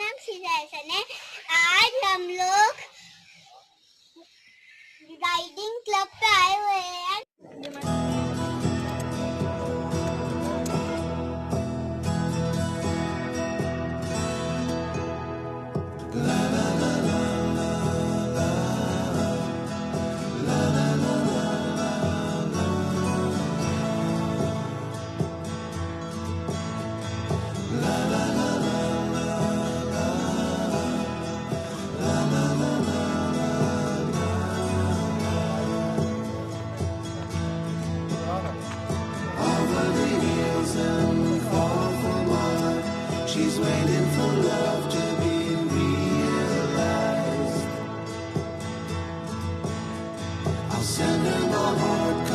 नाम शीजासन है। आज हम लोग राइडिंग क्लब पे आए हुए हैं। She's waiting for love to be realized. I'll send her my heart.